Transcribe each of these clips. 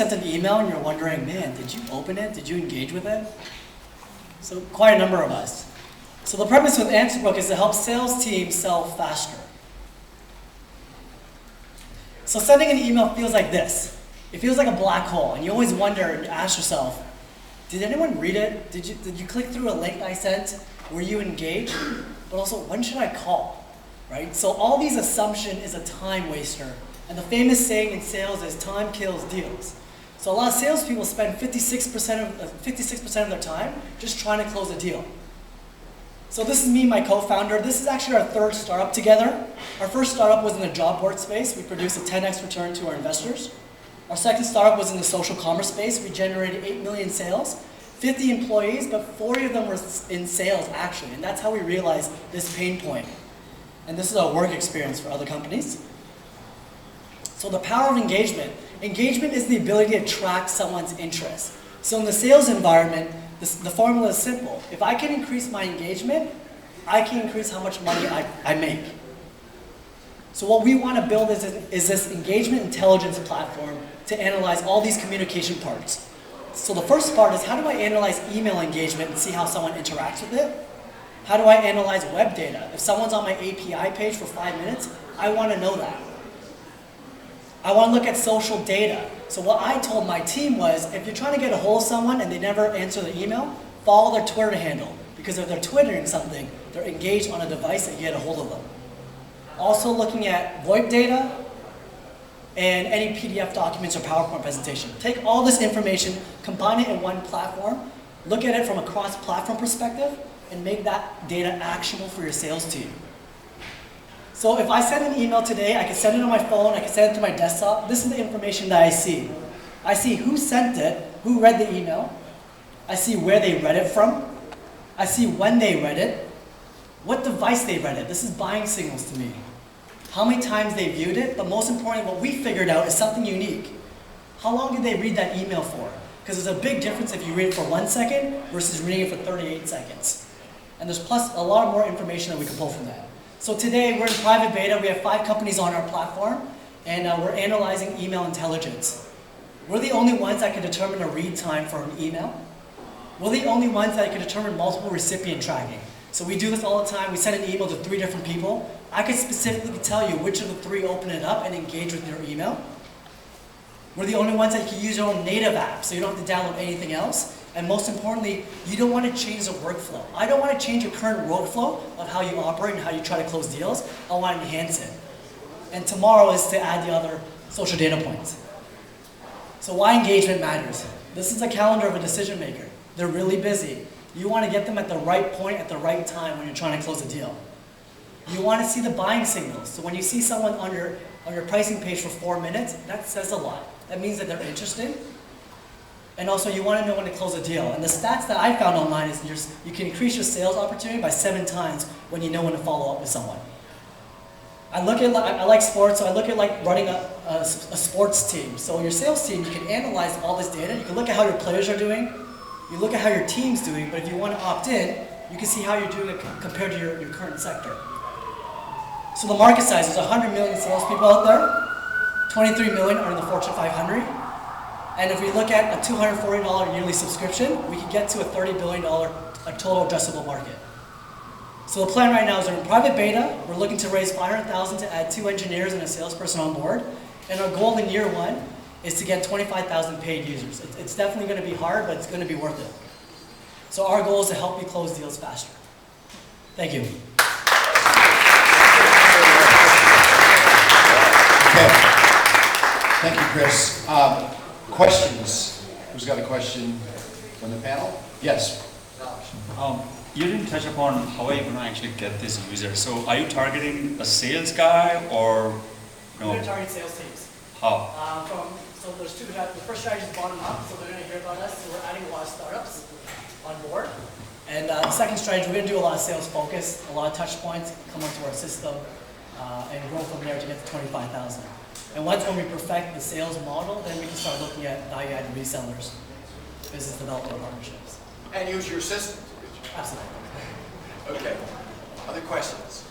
sent an email and you're wondering, man, did you open it? Did you engage with it? So quite a number of us. So the purpose with Answerbook is to help sales teams sell faster. So sending an email feels like this. It feels like a black hole, and you always wonder and ask yourself, did anyone read it? Did you click through a link I sent? Were you engaged? But also, when should I call? Right? So all these assumption is a time waster. And the famous saying in sales is time kills deals. So a lot of salespeople spend 56% of their time just trying to close a deal. So this is me, my co-founder. This is actually our third startup together. Our first startup was in the job board space. We produced a 10x return to our investors. Our second startup was in the social commerce space. We generated 8 million sales, 50 employees, but 40 of them were in sales actually. And that's how we realized this pain point. And this is our work experience for other companies. So the power of engagement. Engagement is the ability to attract someone's interest. So in the sales environment, the formula is simple. If I can increase my engagement, I can increase how much money I make. So what we want to build is this engagement intelligence platform to analyze all these communication parts. So the first part is, how do I analyze email engagement and see how someone interacts with it? How do I analyze web data? If someone's on my API page for 5 minutes, I want to know that. I want to look at social data. So what I told my team was, if you're trying to get a hold of someone and they never answer the email, follow their Twitter handle. Because if they're twittering something, they're engaged on a device that you get a hold of them. Also looking at VoIP data and any PDF documents or PowerPoint presentation. Take all this information, combine it in one platform, look at it from a cross-platform perspective, and make that data actionable for your sales team. So if I send an email today, I can send it on my phone, I can send it to my desktop. This is the information that I see. I see who sent it, who read the email. I see where they read it from. I see when they read it, what device they read it. This is buying signals to me. How many times they viewed it, but most importantly, what we figured out is something unique. How long did they read that email for? Because there's a big difference if you read it for 1 second versus reading it for 38 seconds. And there's plus a lot more information that we can pull from that. So today we're in private beta. We have 5 companies on our platform, and we're analyzing email intelligence. We're the only ones that can determine a read time for an email. We're the only ones that can determine multiple recipient tracking. So we do this all the time. We send an email to 3 different people. I can specifically tell you which of the 3 open it up and engage with your email. We're the only ones that can use your own native app, so you don't have to download anything else. And most importantly, you don't want to change the workflow. I don't want to change your current workflow of how you operate and how you try to close deals. I want to enhance it. And tomorrow is to add the other social data points. So why engagement matters? This is a calendar of a decision maker. They're really busy. You want to get them at the right point at the right time when you're trying to close a deal. You want to see the buying signals. So when you see someone on your pricing page for 4 minutes, that says a lot. That means that they're interested. And also you want to know when to close a deal. And the stats that I found online is you can increase your sales opportunity by 7 times when you know when to follow up with someone. I like sports, so I look at like running a sports team. So your sales team, you can analyze all this data. You can look at how your players are doing. You look at how your team's doing, but if you want to opt in, you can see how you're doing it compared to your current sector. So the market size, there's 100 million salespeople out there. 23 million are in the Fortune 500. And if we look at a $240 yearly subscription, we can get to a $30 billion total addressable market. So the plan right now is we're in private beta. We're looking to raise $500,000 to add 2 engineers and a salesperson on board. And our goal in year 1 is to get 25,000 paid users. It's definitely going to be hard, but it's going to be worth it. So our goal is to help you close deals faster. Thank you. Okay. Thank you, Chris. Questions? Who's got a question from the panel? Yes. You didn't touch upon how are you going to actually get this user. So are you targeting a sales guy or no? We're going to target sales teams. How? So there's 2 strategies. The first strategy is bottom up, so they're going to hear about us. So we're adding a lot of startups on board. And the second strategy, we're going to do a lot of sales focus, a lot of touch points, come onto our system, and grow from there to get to 25,000. And once when we perfect the sales model, then we can start looking at value-added resellers, business development partnerships. And use your system. Absolutely. Okay. Other questions?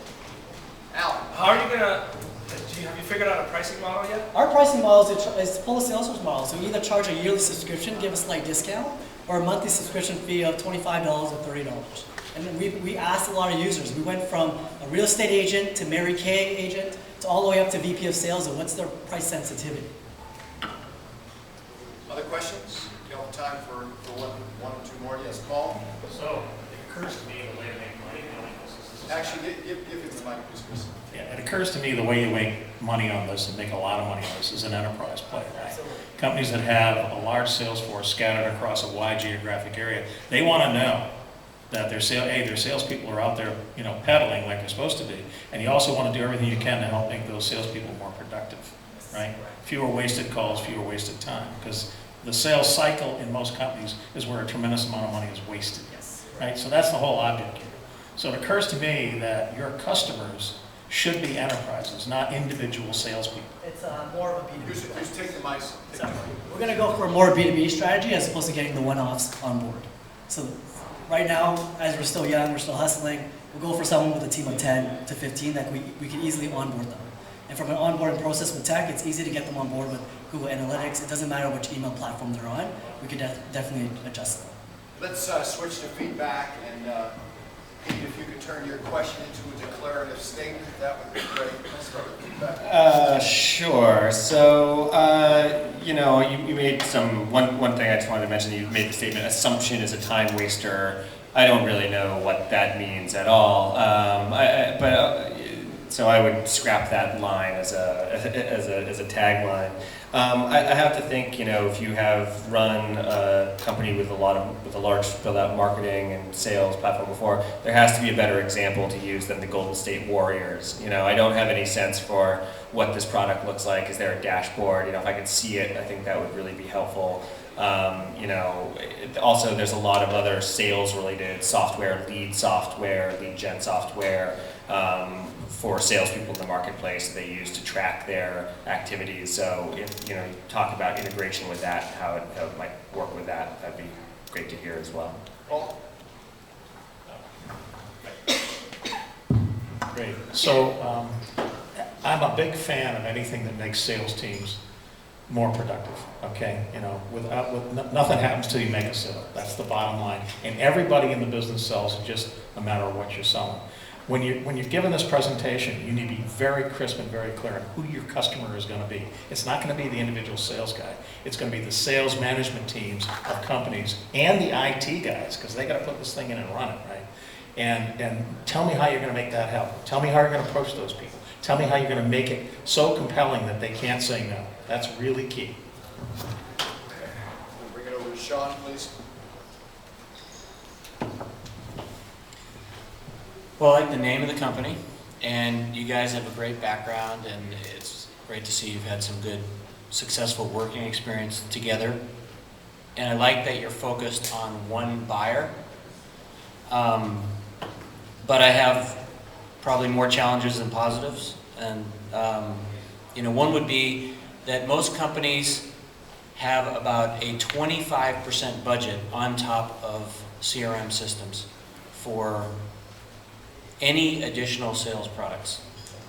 Al? How are you going to Have you figured out a pricing model yet? Our pricing model is pull a Salesforce model. So we either charge a yearly subscription, give a slight discount, or a monthly subscription fee of $25 or $30. And then we asked a lot of users. We went from a real estate agent to Mary Kay agent to all the way up to VP of sales, and what's their price sensitivity. Other questions? Do you have time for one or two more? Yes, Paul? So, it occurs to me the way to make money doing this is... Actually, give him the mic, please, Chris. Yeah, it occurs to me the way you make money on this and make a lot of money on this is an enterprise play, right? Companies that have a large sales force scattered across a wide geographic area, they want to know that their salespeople are out there, pedaling like they're supposed to be. And you also want to do everything you can to help make those salespeople more productive, right? Fewer wasted calls, fewer wasted time, because the sales cycle in most companies is where a tremendous amount of money is wasted, right? So that's the whole object here. So it occurs to me that your customers should be enterprises, not individual salespeople. It's more of a B2B. Just take the mic. We're going to go for a more B2B strategy as opposed to getting the one-offs on board. So right now, as we're still young, we're still hustling, we'll go for someone with a team of 10 to 15 that we can easily onboard them. And from an onboarding process with tech, it's easy to get them on board with Google Analytics. It doesn't matter which email platform they're on. We can definitely adjust them. Let's switch to feedback, and Pete, if you could turn your question into a declarative statement, that would be great. Let's start with feedback. Sure. So, you made one thing I just wanted to mention. You made the statement, assumption is a time waster. I don't really know what that means at all. So I would scrap that line as a tagline. I have to think, if you have run a company with a large build-out marketing and sales platform before, there has to be a better example to use than the Golden State Warriors. I don't have any sense for what this product looks like. Is there a dashboard? If I could see it, I think that would really be helpful. Also, there's a lot of other sales-related software, lead gen software, for salespeople in the marketplace they use to track their activities. So if you talk about integration with that, how it might work with that, that'd be great to hear as well. Paul? Great. So I'm a big fan of anything that makes sales teams more productive, okay? Nothing happens till you make a sale. That's the bottom line. And everybody in the business sells, it's just a matter of what you're selling. When you're given this presentation, you need to be very crisp and very clear on who your customer is going to be. It's not going to be the individual sales guy. It's going to be the sales management teams of companies and the IT guys, because they got to put this thing in and run it, right? And tell me how you're going to make that happen. Tell me how you're going to approach those people. Tell me how you're going to make it so compelling that they can't say no. That's really key. We'll bring it over to Sean, please. Well, I like the name of the company, and you guys have a great background, and it's great to see you've had some good, successful working experience together. And I like that you're focused on one buyer. But I have probably more challenges than positives. And one would be that most companies have about a 25% budget on top of CRM systems for any additional sales products.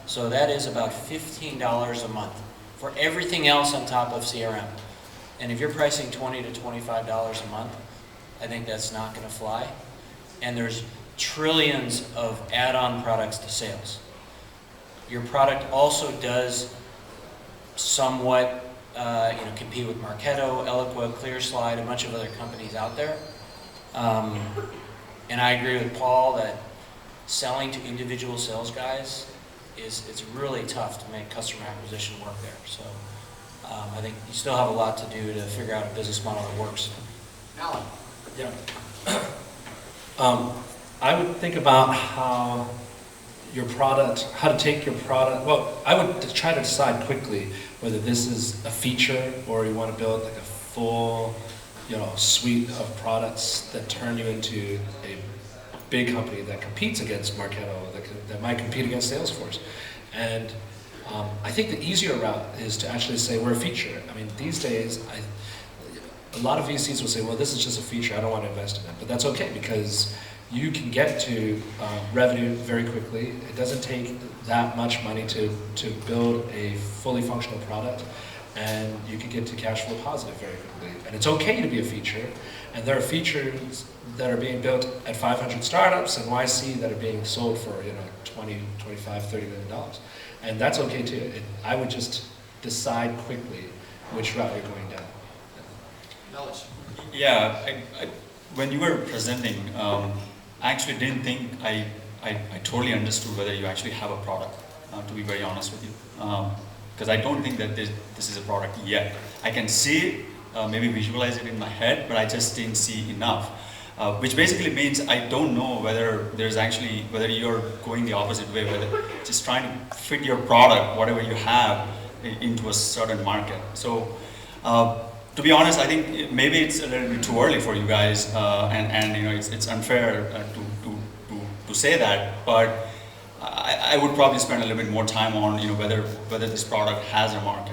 So that is about $15 a month for everything else on top of CRM. And if you're pricing $20 to $25 a month, I think that's not going to fly. And there's trillions of add-on products to sales. Your product also does somewhat compete with Marketo, Eloqua, ClearSlide, a bunch of other companies out there. And I agree with Paul that selling to individual sales guys it's really tough to make customer acquisition work there. So I think you still have a lot to do to figure out a business model that works. Alan? Yeah. I would think about how to take your product, well, I would try to decide quickly whether this is a feature or you want to build like a full, suite of products that turn you into a big company that competes against Marketo, that might compete against Salesforce. And I think the easier route is to actually say we're a feature. I mean, these days, a lot of VCs will say, well, this is just a feature, I don't want to invest in it. But that's okay, because you can get to revenue very quickly. It doesn't take that much money to build a fully functional product, and you can get to cash flow positive very quickly. And it's okay to be a feature, and there are features that are being built at 500 startups and YC that are being sold for 20, 25, $30 million. And that's okay too. I would just decide quickly which route you're going down. Knowledge. Yeah, when you were presenting, I actually didn't think I totally understood whether you actually have a product, to be very honest with you. Because I don't think that this is a product yet. I can see it, maybe visualize it in my head, but I just didn't see enough. Which basically means I don't know whether you're going the opposite way, whether just trying to fit your product, whatever you have, into a certain market. So, to be honest, I think maybe it's a little bit too early for you guys, and it's unfair to say that, but I would probably spend a little bit more time on whether this product has a market.